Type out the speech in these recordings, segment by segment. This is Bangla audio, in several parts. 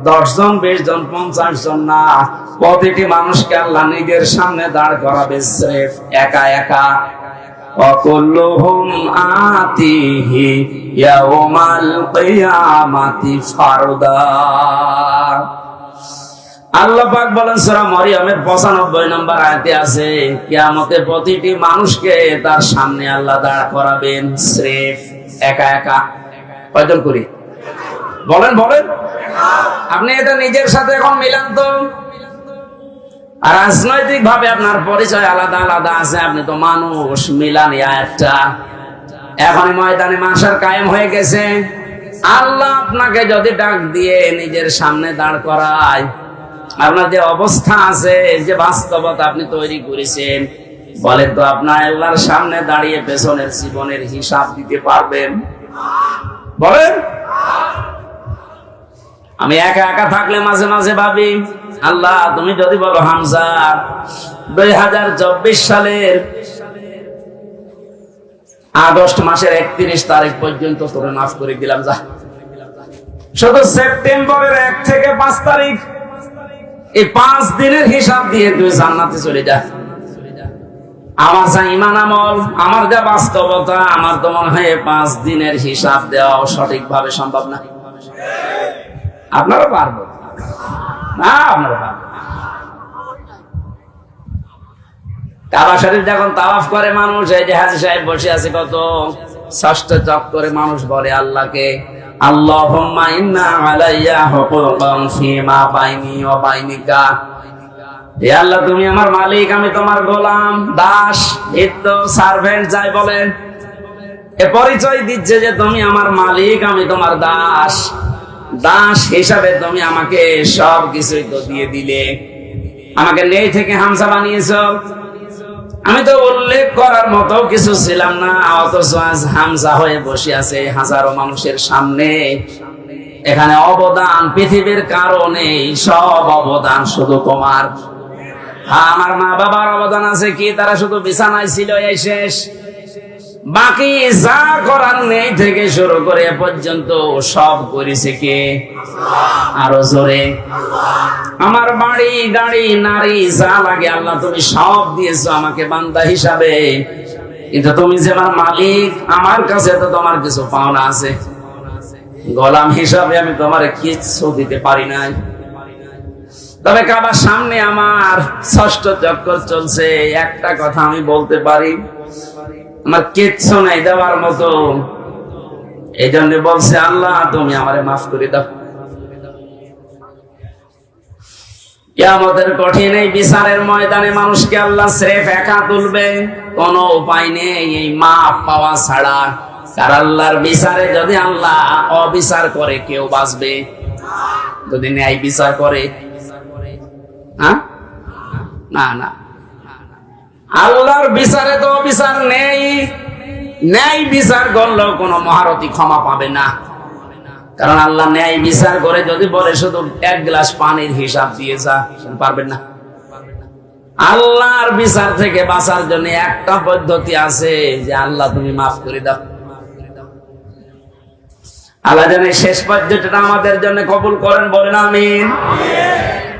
10 জন 20 জন 50 জন না, প্রতিটি মানুষকে আল্লাহ নিজের সামনে দাঁড় করাবে স্রেফ একা একা। وكلهم آتيه يوم القيامة فردا। আল্লাহ পাক বলেন সূরা মরিয়মের 95 নম্বর আয়াতে আছে, কিয়ামতে প্রতিটি মানুষকে তার সামনে আল্লাহ দাঁড় করাবেন স্রেফ একা একা। কয়জন করি বলেন বলেন? আপনি এটা নিজের সাথে এখন মিলান তো। আর রাজনৈতিক ভাবে আপনার পরিচয় আলাদা আলাদা আছে, আপনি তো মানুষ, মিলান একটা। এখন ময়দানে মাশার কায়েম হয়ে গেছে। আল্লাহ আপনাকে যদি ডাক দিয়ে নিজের সামনে দাঁড় করায়, আপনার যে অবস্থা আছে, যে বাস্তবতা আপনি তৈরি করেছেন, বলেন তো আপনার আল্লাহর সামনে দাঁড়িয়ে পেছনের জীবনের হিসাব দিতে পারবেন? বলেন। আমি একা একা থাকলে মাঝে মাঝে ভাবি, আল্লাহ তুমি যদি বলো হামজা 2024 সালের আগস্ট মাসের 31 তারিখ পর্যন্ত তোরে মাফ করে দিলাম, যা। শুধু সেপ্টেম্বরের 1 থেকে 5 তারিখ, এই 5 দিনের হিসাব দিয়ে তুই জান্নাতে চলে যা। আমার যা ইমান আমল, আমার যা বাস্তবতা, আমার তো মনে হয় 5 দিনের হিসাব দেওয়া সঠিকভাবে সম্ভব না। আপনারা পারবেন না? আপনারা পারবেন। কাবা শরীফ যখন তাওয়াফ করে মানুষ, এই যে হাজী সাহেব বসে আছে, কত ষষ্ঠ চক্করে মানুষ বলে আল্লাহকে, আল্লাহুম্মা ইন্না আলাইয়া হুকুকান ফীমা বাইনি ওয়া বাইনিকা। হে আল্লাহ তুমি আমার মালিক, আমি তোমার গোলাম, দাস, ভৃত্য, সার্ভেন্ট যাই বলেন, এ পরিচয় দিচ্ছে যে তুমি আমার মালিক, আমি তোমার দাস। দাস হিসাবে তুমি আমাকে সব কিছুই তো দিয়ে দিলে, আমাকে নেই থেকে হামজা বানিয়েছো। আমি তো উল্লেখ করার মতো কিছু ছিলাম না, অথচ আজ হামজা হয়ে বসে আছে হাজারো মানুষের সামনে। এখানে অবদান পৃথিবীর কারণে, সব অবদান শুধু তোমার। আমার মা বাবার অবদান আছে কি? তারা শুধু বিছানায় ছিল, এই শেষ। বাকি যা করার নেই থেকে শুরু করে এ পর্যন্ত সব করেছে কে? আরো জোরে। আমার বাড়ি গাড়ি নারী যা লাগে আল্লাহ তুমি সব দিয়েছো আমাকে বান্দা হিসাবে, কিন্তু তুমি যে আমার মালিক, আমার কাছে তো তোমার কিছু পাওনা আছে। গোলাম হিসাবে আমি তোমার কিচ্ছু দিতে পারি নাই। তবে কাবার সামনে আমার ষষ্ঠ চক্কর চলছে, একটা কথা আমি বলতে পারি, আমার কিচ্ছু নাই দেওয়ার মতো। এই জন্য বলছে আল্লাহ তুমি আমারে মাফ করে দাও। কিয়ামতের কঠিন এই বিচারের ময়দানে মানুষকে আল্লাহ স্রেফ একা তুলবে, কোনো উপায় নেই এই মাফ পাওয়া ছাড়া। আর আল্লাহর বিচারে যদি আল্লাহ অবিচার করে কেউ বাঁচবে? যদি ন্যায় বিচার করে, হ্যাঁ? না না, আল্লাহর বিচারে তো অবিচার নেই। ন্যায় বিচার করলেও কোনো মহারথী ক্ষমা পাবে না, কারণ আল্লাহ ন্যায় বিচার করে যদি বলে শুধু 1 গ্লাস পানির হিসাব দিয়ে যা, পারবেন না। আল্লাহর বিচার থেকে বাঁচার জন্য একটা পদ্ধতি আছে, যে আল্লাহ তুমি মাফ করে দাও। আল্লাহ যেন শেষ পদ্ধতিটা আমাদের জন্য কবুল করেন, বলেন আমিন।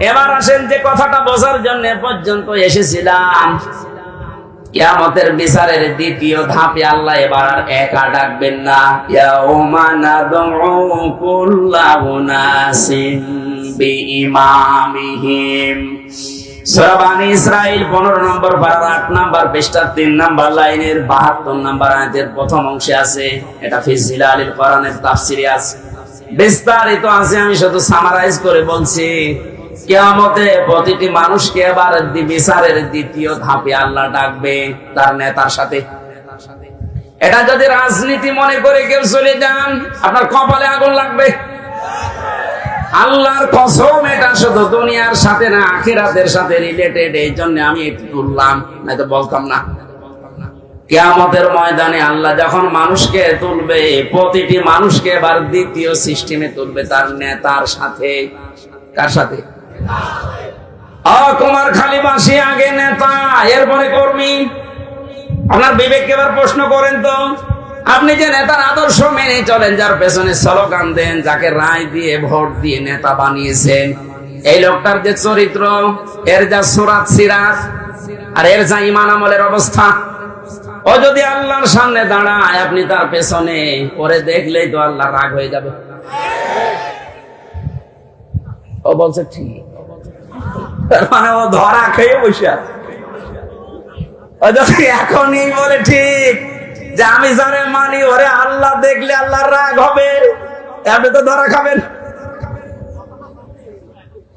এবার আসেন যে কথাটা বোঝার জন্য পর্যন্ত এসেছিলাম, কিয়ামতের বিচারের দ্বিতীয় ধাপে আল্লাহ এবার আর একা ডাকবেন না। ইয়াউমা নাদউ কুল্লা উনাসিন বিইমামিহিম। সূরা বনী ইসরাঈল 15 নম্বর পারা 8 নম্বর পৃষ্ঠা 3 নম্বর লাইনের 72 নম্বর আয়াতের প্রথম অংশে আছে। এটা ফি জিলালিল কোরআনের তাফসিরে আছে, বিস্তারিত আছে। আমি শুধু সামারাইজ করে বলছি। কিয়ামতে প্রতিটি মানুষকে এবার বিচারের দ্বিতীয় ধাপে আল্লাহ ডাকবে তার নেতার সাথে। এটা যদি রাজনীতি মনে করে কেউ চলে যান, আপনার কপালে আগুন লাগবে। আল্লাহর কসম, এটা শুধু দুনিয়ার সাথে না, আখিরাতের সাথে রিলেটেড। এই জন্য আমি একটু তুললাম, নয়তো বলতাম না। কিয়ামতের ময়দানে আল্লাহ যখন মানুষকে তুলবে, প্রতিটি মানুষকে এবার দ্বিতীয় সিস্টেমে তুলবে তার নেতার সাথে। কার সাথে? কুমারখালীবাসী আগে নেতা, এরপরে কর্মী। আপনার বিবেককে এবার প্রশ্ন করেন তো, আপনি যে নেতার আদর্শ মেনে চলেন, যার পেছনে স্লোগান দেন, যাকে রায় দিয়ে ভোট দিয়ে নেতা বানিয়েছেন, এই লোকটার যে চরিত্র, এর যা সুরাত সিরাত আর এর যা ঈমান আমলের অবস্থা, ও যদি আল্লাহর সামনে দাঁড়ায়, আপনি তার পেছনে পরে দেখলেই তো আল্লাহ রাগ হয়ে যাবে। ও বলছে ঠিক, মানে ও ধরা খেয়ে বসে আছে। ও যদি এখনই বলে ঠিক যে আমি যারে মানি ওরে আল্লাহ দেখলে আল্লাহর রাগ হবে, আপনি তো ধরা খাবেন।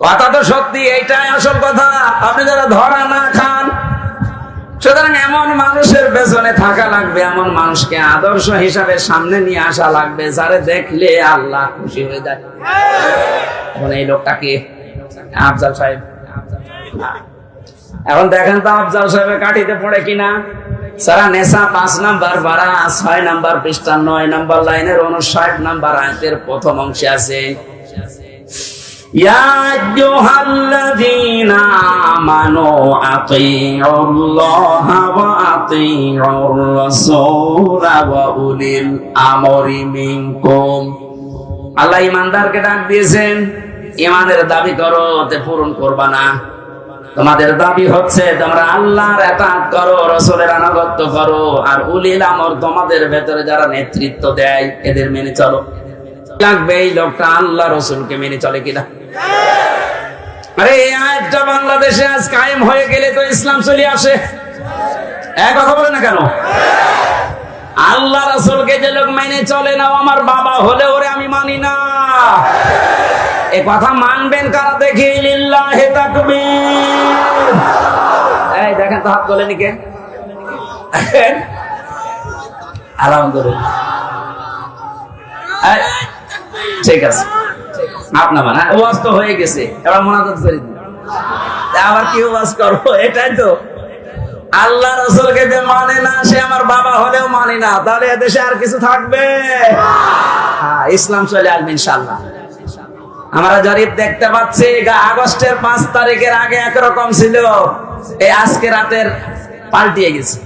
কথা তো সত্যি, এইটাই আসল কথা। আপনি যারা ধরা না খান, সুতরাং এমন মানুষের পেছনে থাকা লাগবে, এমন মানুষকে আদর্শ হিসাবে সামনে নিয়ে আসা লাগবে, যারে দেখলে আল্লাহ খুশি হয়ে যায়। এখন এই লোকটাকে আফজাল সাহেব, এখন দেখেন তো আফজাল সাহেবের কাঠিতে পড়ে কিনা। সারা নেশা 5 নাম্বার বারা 6 নাম্বার পৃষ্ঠা 9 নাম্বার লাইনের 59 নাম্বার আয়াতের প্রথম অংশে আছে, ইয়া আইয়ুহাল্লাযীনা আমানু আতিউল্লাহা ওয়া আতিউর রাসূলা ওয়া উলিল আমরি মিনকুম। আল্লাহ ঈমানদারকে ডাক দিয়েছেন, ঈমানের দাবি করো, তে পূরণ করবা না। তোমাদের দাবি হচ্ছে তোমরা আল্লাহর ইতাআত করো, রাসূলের আনুগত্য করো, আর উলিল আমর তোমাদের ভেতরে যারা নেতৃত্ব দেয় এদের মেনে চলো। লাগবে এই লোকটা আল্লাহ রাসূলকে মেনে চলে কিনা। আরে এই আয়াতটা বাংলাদেশে আজ কায়েম হয়ে গেলে তো ইসলাম চলে আসে। এক কথা বলে না কেন? আল্লাহ রাসূলকে যে লোক মেনে চলে না, আমার বাবা হলে ওরে আমি মানি না, এ কথা মানবেন কারা দেখি? লিল্লাহি তাকবীর। এই দেখেন তো হাত তোলেনি কে? আলহামদুলিল্লাহ, ঠিক আছে, আপনার মানে ওয়াজ তো হয়ে গেছে, এবার মোনাজাত করে দিন। আবার কি ওয়াজ করবো? এটাই তো, আল্লাহ রাসূলকে যে মানে না সে আমার বাবা হলেও মানে না, তাহলে এদেশে আর কিছু থাকবে? হ্যাঁ, ইসলাম চলে আসবে ইনশাআল্লাহ। আমরা জরিপ দেখতে পাচ্ছি, আগস্টের 5 তারিখের আগে একরকম ছিল, এই আজকে রাতের পাল্টিয়ে গেছে।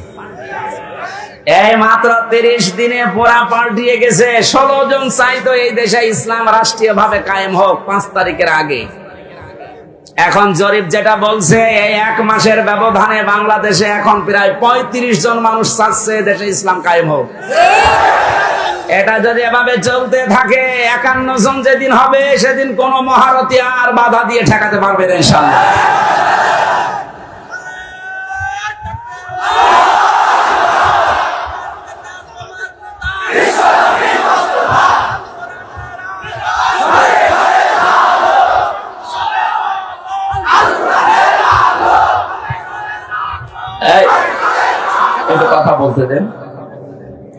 এই মাত্র 30 দিনে পুরা পাল্টিয়ে গেছে। 16 জন চাইতো এই দেশে ইসলাম রাষ্ট্রীয় ভাবে কায়েম হোক 5 তারিখের আগে। এখন জরিপ যেটা বলছে, এই 1 মাসের ব্যবধানে বাংলাদেশে এখন প্রায় 35 জন মানুষ চাচ্ছে দেশে ইসলাম কায়েম হোক। এটা যদি এভাবে চলতে থাকে, 51 জন যেদিন হবে সেদিন কোন মহারথী আর বাধা দিয়ে ঠেকাতে পারবে না ইনশাআল্লাহ। একটু কথা বলতে দেন।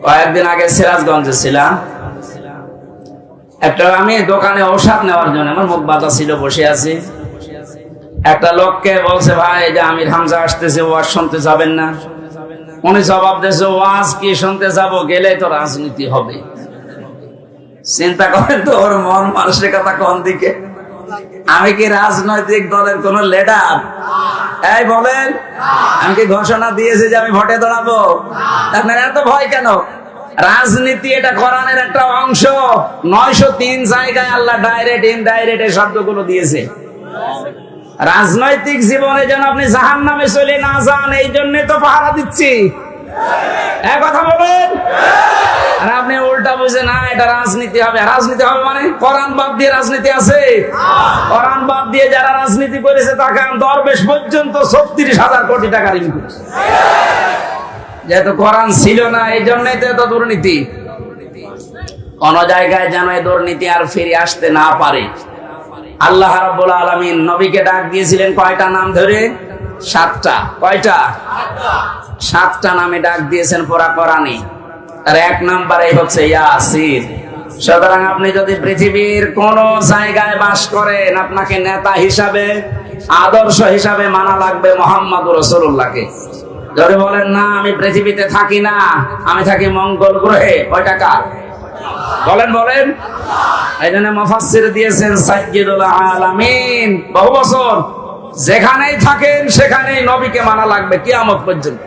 কয়েকদিন আগে সিরাজগঞ্জে ছিলাম, একটা আমি দোকানে ঔষধ নেওয়ার জন্য, আমার মুখ বাঁধা ছিল, বসে আছি। একটা লোককে বলছে, ভাই যে আমির হামজা আসতেছে, ওয়াজ শুনতে যাবেন না? উনি জবাব দিয়েছে, ওয়াজ কি শুনতে যাব, গেলে তো রাজনীতি হবে। চিন্তা করেন তো, ওর মন মানসিকতা কোন দিকে। আমি কি রাজনৈতিক দলের কোন লিডার? এই বলেন, আমি কি ঘোষণা দিয়েছি যে আমি ভোটে দাঁড়াবো? আপনার এত ভয় কেন? রাজনীতি এটা কোরআনের একটা অংশ। 903 জায়গায় আল্লাহ ডাইরেক্ট ইনডাইরেক্ট এই শব্দগুলো দিয়েছে। রাজনৈতিক জীবনে যেন আপনি জাহান্নামে চলে না যান, এই জন্য তো পাহারা দিচ্ছি। এক কথা বলেন। আর আপনি উল্টা বুঝে না, এটা রাজনীতি হবে। রাজনীতি হবে মানে কোরআন বাদ দিয়ে রাজনীতি আছে? কোরআন বাদ দিয়ে যারা রাজনীতি করেছে তাকে দরবেশ পর্যন্ত 36,000 কোটি টাকা ঋণ করেছে। যেহেতু কোরআন ছিল না, এই জন্যই তো এত দুর্নীতি। কোন জায়গায় যেন এই দুর্নীতি আর ফিরে আসতে না পারে। আল্লাহ রাব্বুল আলামিন নবীকে ডাক দিয়েছিলেন কয়টা নাম ধরে? 7টা। কয়টা? 7টা নামে ডাক দিয়েছেন পুরা কোরআনে। আর 1 নম্বরে হচ্ছে ইয়াসিন। সুতরাং আপনি যদি পৃথিবীর কোন জায়গায় বাস করেন, আপনাকে নেতা হিসাবে, আদর্শ হিসাবে মানা লাগবে মুহাম্মদুর রাসূলুল্লাহকে। যদি বলেন না আমি পৃথিবীতে থাকি না, আমি থাকি মঙ্গল গ্রহে, ওই টাকা বলেন বলেন। এই জন্য মুফাসসির দিয়েছেন সাইয়্যিদুল আলামিন, বহু বছর যেখানেই থাকেন সেখানেই নবীকে মানা লাগবে কিয়ামত পর্যন্ত।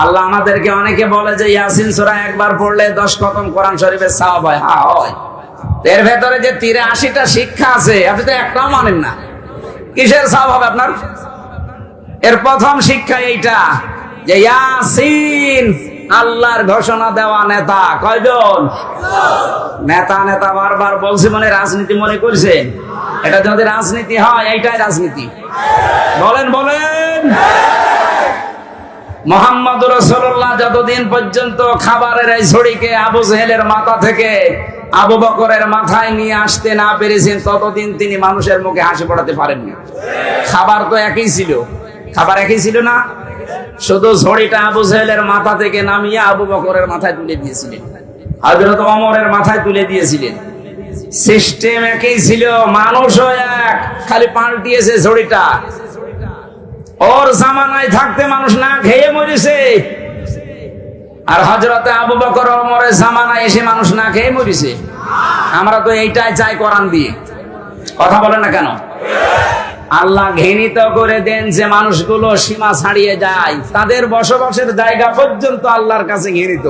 আল্লাহ আমাদেরকে অনেকে বলে যে ইয়াসিন সূরা একবার পড়লে 10 খতম কোরআন শরীফের সওয়াব হয়। হ্যাঁ হয়। এর ভেতরে যে 83টা শিক্ষা আছে আপনি তো একটাও মানেন না, কিসের সওয়াব হবে আপনার? এর প্রথম শিক্ষা এইটা যে ইয়াসিন আল্লাহর ঘোষণা দেওয়া নেতা। কয়জন নেতা? নেতা বারবার বলছি, মনে রাজনীতি মনে করছেন? এটা যদি রাজনীতি হয় এইটাই রাজনীতি। বলেন বলেন। মুহাম্মদ রাসূলুল্লাহ যতদিন পর্যন্ত খাবারের এই ছড়িকে আবু জেহেলের মাথা থেকে আবু বকরের মাথায় নিয়ে আসতে না পেরেছেন ততদিন তিনি মানুষের মুখে হাসি ফোটাতে পারেননি। খাবার তো একই ছিল, খাবার একই ছিল না, শুধু ঝড়িটা আবু জেহেলের মাথা থেকে নামিয়ে আবু বকরের মাথায় তুলে দিয়েছিলেন, হযরত ওমরের মাথায় তুলে দিয়েছিলেন। সিস্টেম একই ছিল, মানুষও এক, খালি পাল্টিয়েছে ঝড়িটা। ওর জামানায় থাকতে মানুষ না খেয়ে মরেছে, আর হযরতে আবু বকর ওমরের জামানায় এসে মানুষ না খেয়ে মরেছে। আমরা তো এইটাই চাই কোরআন দিয়ে। কথা বলেন না কেন? আল্লাহ ঘৃণিত করে দেন যে মানুষগুলো সীমা ছাড়িয়ে যায়, তাদের বসবাসের জায়গা পর্যন্ত আল্লাহর কাছে ঘৃণিত।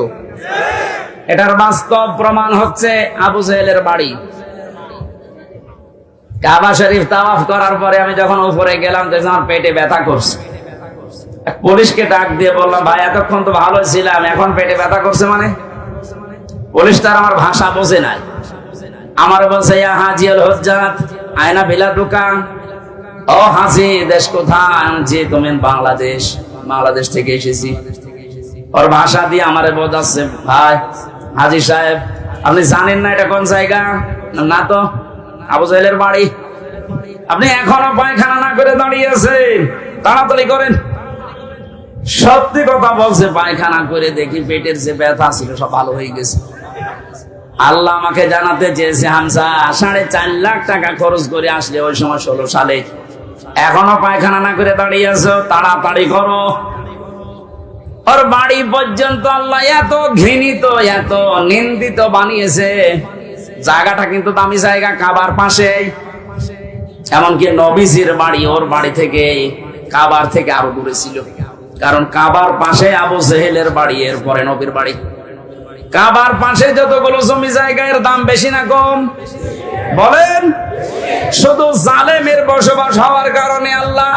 এটার বাস্তব প্রমাণ হচ্ছে আবু জেহেলের বাড়ি। কাবা শরীফ তাওয়াফ করার পরে আমি যখন উপরে গেলাম দেখলাম আমার পেটে ব্যথা করছে। পুলিশকে ডাক দিয়ে বললাম, ভাই এতক্ষণ তো ভালো ছিলাম, এখন পেটে ব্যথা করছে মানে? পুলিশ তার আমার ভাষা বোঝে নাই, আমার বলছে ইয়া হাজি আল হুজ্জাত আয়না বিলাদুকা। ও হাজি, দেশ কোথায়? জি তুমি বাংলাদেশ। বাংলাদেশ থেকে এসেছি। ওর ভাষা দিয়ে আমারে বোঝাচ্ছে, ভাই হাজি সাহেব আপনি জানেন না এটা কোন জায়গা? না তো। আবু জেহেলের বাড়ি। আপনি এখনো পায়খানা না করে দাঁড়িয়ে আছেন, তাড়াতাড়ি করেন। সত্যি কথা বলছে, পায়খানা করে দেখি পেটের যে ব্যথা ছিল সব ভালো হয়ে গেছে। আল্লাহ আমাকে জানাতে চেয়েছে, হামজা 4.5 লাখ টাকা খরচ করে আসলে ওই সময় 16 সালে, এখনো পায়খানা না করে দাঁড়িয়ে আছো, তাড়াতাড়ি করো। ওর বাড়ি পর্যন্ত আল্লাহ এত ঘৃণিত, এত নিন্দিত বানিয়েছে। জায়গাটা কিন্তু দামি জায়গা, কাবার পাশে। এমনকি নবীজির বাড়ি ওর বাড়ি থেকে কাবার থেকে আরো দূরে ছিল, কারণ কাবার পাশে আবু জেহেলের বাড়ি, এরপরে নবীর বাড়ি। কাবার পাশে যতগুলো জমি জায়গা, এর দাম বেশি না কম? বলেন। শুধু জালেমের বসবাস হওয়ার কারণে আল্লাহ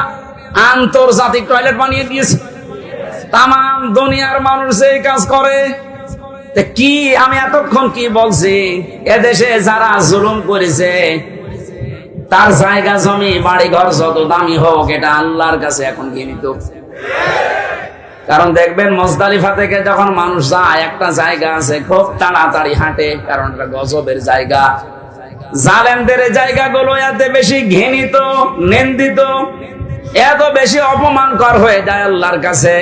আন্তর্জাতিক টয়লেট বানিয়ে দিয়েছে। তাম দুনিয়ার মানুষ এই কাজ করে। কি আমি এতক্ষণ কি বলছি? এদেশে যারা জুলুম করেছে তার জায়গা জমি বাড়ি ঘর যত দামি হোক, এটা আল্লাহর কাছে এখন ঘৃণিত। কারণ দেখবেন মুজদালিফা থেকে যখন মানুষ যায়, একটা জায়গা আছে খুব তাড়াতাড়ি হাঁটে, কারণ এটা গজবের জায়গা। জালেমদের জায়গাগুলো এত বেশি ঘৃণিত, নিন্দিত, এত বেশি অপমানকর হয়ে যায় আল্লাহর কাছে,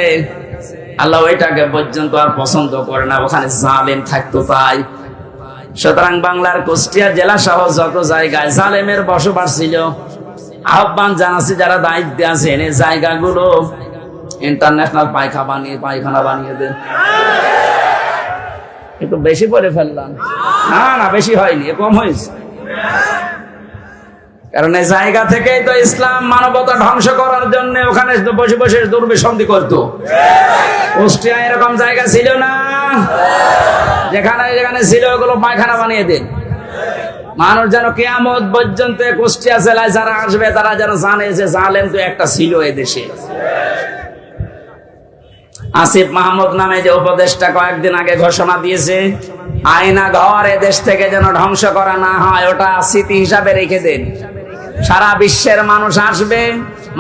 আল্লাহ ওইটাকে পর্যন্ত আর পছন্দ করে না, ওখানে জালেম থাকতো তাই। সুতরাং বাংলার কুষ্টিয়া জেলা সহ যত জায়গায় জালেমের বসবাস ছিল, আহ্বান জানাচ্ছি যারা দায়িত্বে আছেন এই জায়গাগুলো ইন্টারন্যাশনাল পায়খানা বানিয়ে দেন। একটু বেশি বলে ফেললাম? না বেশি হয়নি, কম হয়েছে। কারণ এই জায়গা থেকেই তো ইসলাম মানবতা ধ্বংস করার জন্য ওখানে বসে বসে দুর্বিসন্ধি করতো। কুষ্টিয়া এরকম জায়গা ছিল না, যেখানে যেখানে ছিল ওগুলো পায়খানা বানিয়ে দেন। মানুষ যেন কিয়ামত পর্যন্ত কুষ্টিয়া জেলায় যারা আসবে তারা যেন জানে যে জালেম তো একটা ছিল এদেশে। আসিফ মাহমুদ নামে যে উপদেষ্টা কয়েকদিন আগে ঘোষণা দিয়েছে, আয়না ঘর এদেশ থেকে যেন ধ্বংস করা না হয়, ওটা স্মৃতি হিসাবে রেখে দেন। সারা বিশ্বের মানুষ আসবে,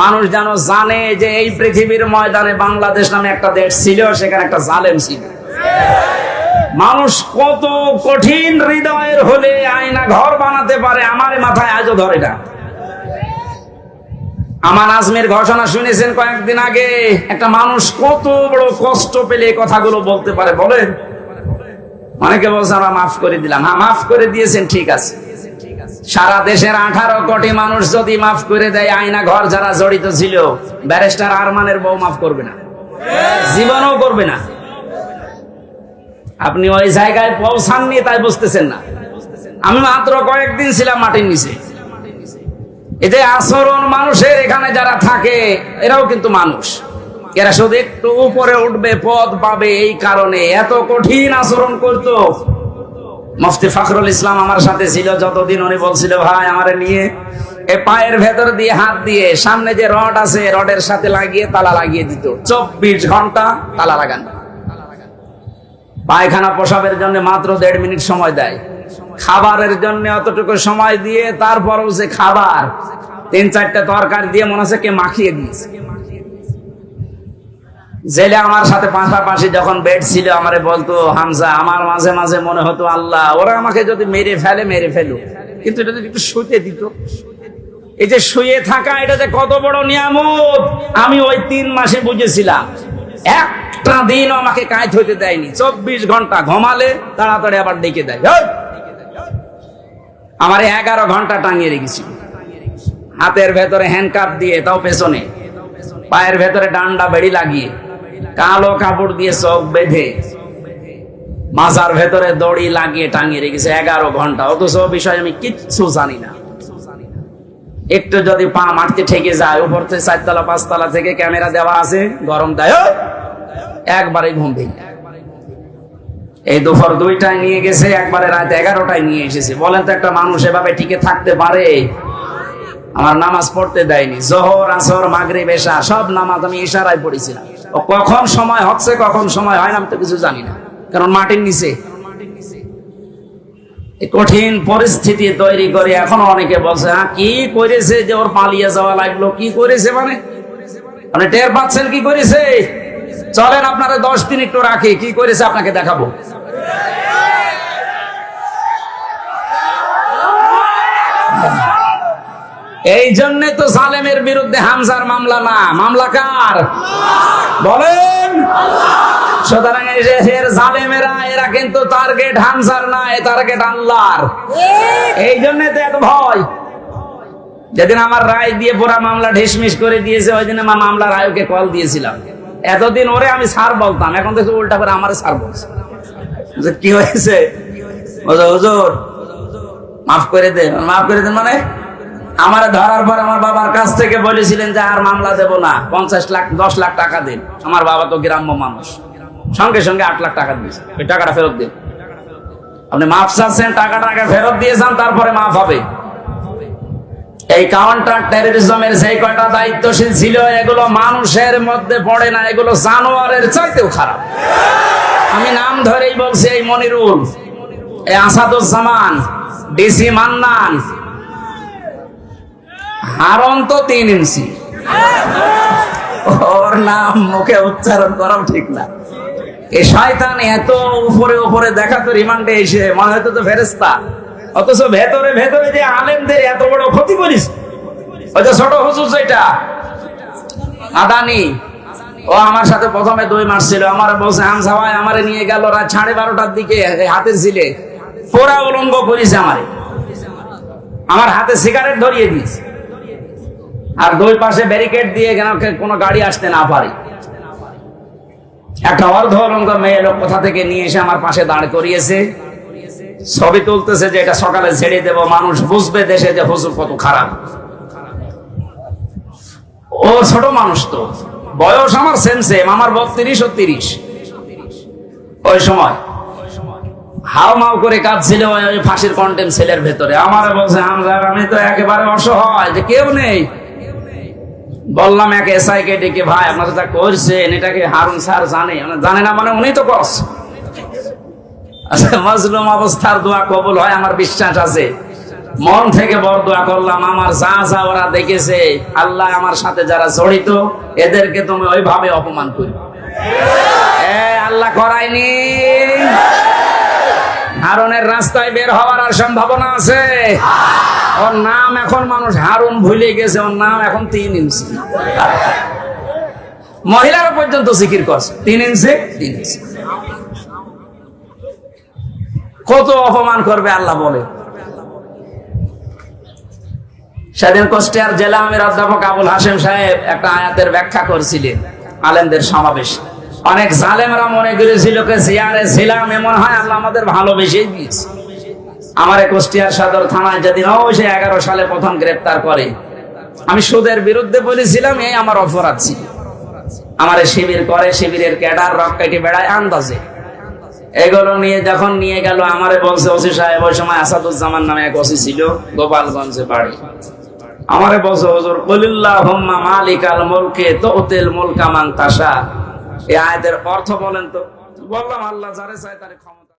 মানুষ যেন জানে যে এই পৃথিবীর ময়দানে বাংলাদেশ নামে একটা দেশ ছিল, সেখানে একটা জালেম ছিল। মানুষ কত কঠিন হৃদয়ের হলে আয়না ঘর বানাতে পারে, আমার মাথায় আজও ধরে না। আমার আজমের ঘোষণা শুনেছেন কয়েকদিন আগে, একটা মানুষ কত বড় কষ্ট পেলে কথাগুলো বলতে পারে বলেন। অনেকে বলছে আমরা মাফ করে দিলাম। হ্যাঁ মাফ করে দিয়েছেন, ঠিক আছে। সারা দেশের 18 কোটি মানুষ যদি মাফ করে দেয়, আয়না ঘর যারা জড়িত ছিল, ব্যারিস্টার আরমানের বউ মাফ করবে না, জীবনও করবে না। আপনি ওই জায়গায় পৌঁছাননি তাই বুঝতেছেন না। আমি মাত্র কয়েকদিন ছিলাম মাটির নিচে। এতে আচরণ মানুষের, এখানে যারা থাকে এরাও কিন্তু মানুষ। এরা শুধু একটু উপরে উঠবে, পদ পাবে, এই কারণে এত কঠিন আচরণ করতো। মুফতি ফখরুল ইসলাম আমার সাথে ছিল যতদিন, উনি বলছিল ভাই আমারে নিয়ে এ পায়ের ভেতর দিয়ে হাত দিয়ে সামনে যে রড আছে রডের সাথে লাগিয়ে তালা লাগিয়ে দিত, 24 ঘন্টা তালা লাগান। পায়খানা প্রসাবের জন্য মাত্র 1.5 মিনিট সময় দেয়, খাবারের জন্য অতটুকু সময় দিয়ে তারপরও যে খাবার 3-4টা তরকারি দিয়ে মনে হচ্ছে কে মাখিয়ে দিয়েছে। জেলে আমার সাথে পাশাপাশি যখন বেড ছিল আমারে বলতো হামজা, আমার মাঝে মাঝে মনে হতো আল্লাহ ওরা আমাকে যদি মেরে ফেলুক, কিন্তু এটা যদি একটু শুতে দিত। এই যে শুয়ে থাকা, এটা যে কত বড় নিয়ামত আমি ওই 3 মাসে বুঝেছিলাম। একটা দিন আমাকে কাজ হইতে দেয়নি, 24 ঘন্টা ঘুমালে তাড়াতাড়ি আবার ডেকে দেয়। আমার 11 ঘন্টা টাঙিয়ে রেখেছিল, হাতের ভেতরে হ্যান্ডকাপ দিয়ে, তাও পেছনে, পায়ের ভেতরে ডান্ডা বেড়ি লাগিয়ে, কালো কাপড় দিয়ে চোখ বেঁধে, মাজার ভেতরে দড়ি লাগিয়ে টাঙিয়ে রেখেছে 11 ঘন্টা। অথচ বিষয় আমি কিচ্ছু জানি না। একটু যদি পা মারতে ঠেকে যায়, উপর থেকে 4তলা 5তলা থেকে ক্যামেরা দেওয়া আছে, গরম দেয়, একবারে ঘুম ভেঙে। এই দুপুর 2টায় নিয়ে গেছে, একবারে রাত 11টায় নিয়ে এসেছে। বলেন তো একটা মানুষ এভাবে টিকে থাকতে পারে? আমার নামাজ পড়তে দেয়নি, জোহর আসর মাগরিব এশা সব নামাজ আমি ইশারায় পড়েছিলাম। ও কখন সময় হচ্ছে কখন সময় হয় না আমি তো কিছু জানি না, কারণ মাটির নিচে। কঠিন পরিস্থিতি তৈরি করে এখন অনেকে বলছে হ্যাঁ কি করেছে যে ওর পালিয়ে যাওয়া লাগলো, কি করেছে মানে টের পাচ্ছেন কি করেছে? চলেন আপনারা 10 দিন একটু রাখি, কি করেছে আপনাকে দেখাবো। এই জন্য তো সালেমের বিরুদ্ধে হামজার মামলা না, মামলা কার বলেন? সুতরাং জালেমেরা এরা কিন্তু টার্গেট হামজার না, টার্গেট আল্লাহর। এই জন্য তো এত ভয়। যেদিন আমার রায় দিয়ে পুরা মামলা ঢিসমিস করে দিয়েছে, ওই দিন আমার মামলার রায়কে কল দিয়েছিলাম। এতদিন ওরে আমি স্যার বলতাম, এখন দেখছি উল্টা করে আমারে স্যার বলছে। কি হয়েছে? হুজুর মাফ করে দেন। মাফ করে দেন মানে আমার ধরার পর আমার বাবার কাছ থেকে বলেছিলেন যে আর মামলা দেব না, 50 লাখ 10 লাখ টাকা দিন। আমার বাবা তো গ্রাম্য মানুষ, সঙ্গে সঙ্গে 8 লাখ টাকা দিয়েছে, ওই টাকাটা ফেরত দিন। আপনি মাফ চাচ্ছেন, টাকাটা আগে ফেরত দিয়েছেন, তারপরে মাফ হবে। এই কাউন্টার টেররিজমের যে কয়টা দায়িত্বশীল ছিল, এগুলো মানুষের মধ্যে পড়ে না, এগুলো জানোয়ারের চাইতেও খারাপ। আমি নাম ধরেই বলছি, এই মনিরুল, এই আসাদুজ্জামান, ডিসি মান্নান, হারন তো 3 ইঞ্চি, ওর নাম মুখে উচ্চারণ করাও ঠিক না। এই শয়তান এত উপরে উপরে দেখা তো রিমান্ডে এসে মনে হয়তো তো ফেরেশতা, অথচ ভেতরে ভেতরে যে আলেমদের এত বড় ক্ষতি করিস। ওই যে ছোট হুজুর যেটা আদানি, ও আমার সাথে প্রথমে 2 মাস ছিল। আমার বলছে হামজা ভাই আমারে নিয়ে গেল রাত 12:30টার দিকে, হাতের ঝিলে পুরা উলঙ্গ করেছে আমারে, আমার হাতে সিগারেট ধরিয়ে দিয়েছে, আর 2 পাশে ব্যারিকেড দিয়ে কোনো গাড়ি আসতে না পারে। একটা অর্ধ অলঙ্গ মেয়ে লোক কোথা থেকে নিয়ে এসে আমার পাশে দাঁড় করিয়েছে, ছবি তুলতেছে যে এটা সকালে ছেড়ে দেব, মানুষ বুঝবে দেশে যে হুজুর কত খারাপ। ও ছোট মানুষ, তো বয়স আমার সেম, আমার 32 ও 30। ওই সময় হাও মাও করে কাঁদছিল ওই ফাঁসির কন্টেম সেলের ভেতরে। আমার বলছে হামজা আমি তো একেবারে অসহায়, যে কেউ নেই। বললাম এক এসআই কে ডেকে, ভাই আপনারা যা করছেন এটাকে হারুন স্যার জানে না মানে উনি তো করছে। আচ্ছা, মজলুম অবস্থার দোয়া কবুল হয় আমার বিশ্বাস আছে। মন থেকে বড় দোয়া করলাম, আমার যা যা ওরা দেখেছে, আল্লাহ আমার সাথে যারা জড়িত এদেরকে তুমি ওইভাবে অপমান করি। আল্লাহ করায়নি। হারুনের রাস্তায় বের হওয়ার আর সম্ভাবনা আছে? ওর নাম এখন মানুষ হারুন ভুলে গেছে, ওর নাম এখন 3 ইঞ্চি। মহিলারা পর্যন্ত জিকির করছে 3 ইঞ্চি 3 ইঞ্চি। কত অপমান করবে আল্লাহ বলে। সেদিন কুষ্টিয়ার জেলা আমির অধ্যাপক আবুল হাশেম সাহেব একটা আয়াতের ব্যাখ্যা করছিলেন আলেমদের সমাবেশ। অনেক জালেমরা মনে করেছিল জিয়ারে ছিলাম, এমন হয় আল্লাহ আমাদের ভালোবেসেই দিয়েছে। আমার কুষ্টিয়ার সদর থানায় যেদিন 11 সালে প্রথম গ্রেপ্তার করে, আমি সুদের বিরুদ্ধে বলেছিলাম এই আমার অপরাধ ছিল। আমার শিবির করে, শিবিরের ক্যাডার রক্কাইটি বেড়ায় আন্দাজে। এগুলো নিয়ে যখন নিয়ে গেল, আমারে বলছে ওসি সাহেব, ওই সময় আসাদুজ্জামান নামে এক ওসি ছিল, গোপালগঞ্জে বাড়ি। আমারে বলছে হুজুর কুলিল্লাহুম্মা মালিকাল মুলকি তুতিল মুলকা মান তাশা, এই আয়াতের অর্থ বলেন তো। বললাম আল্লাহ যারে চায় তারে ক্ষমতা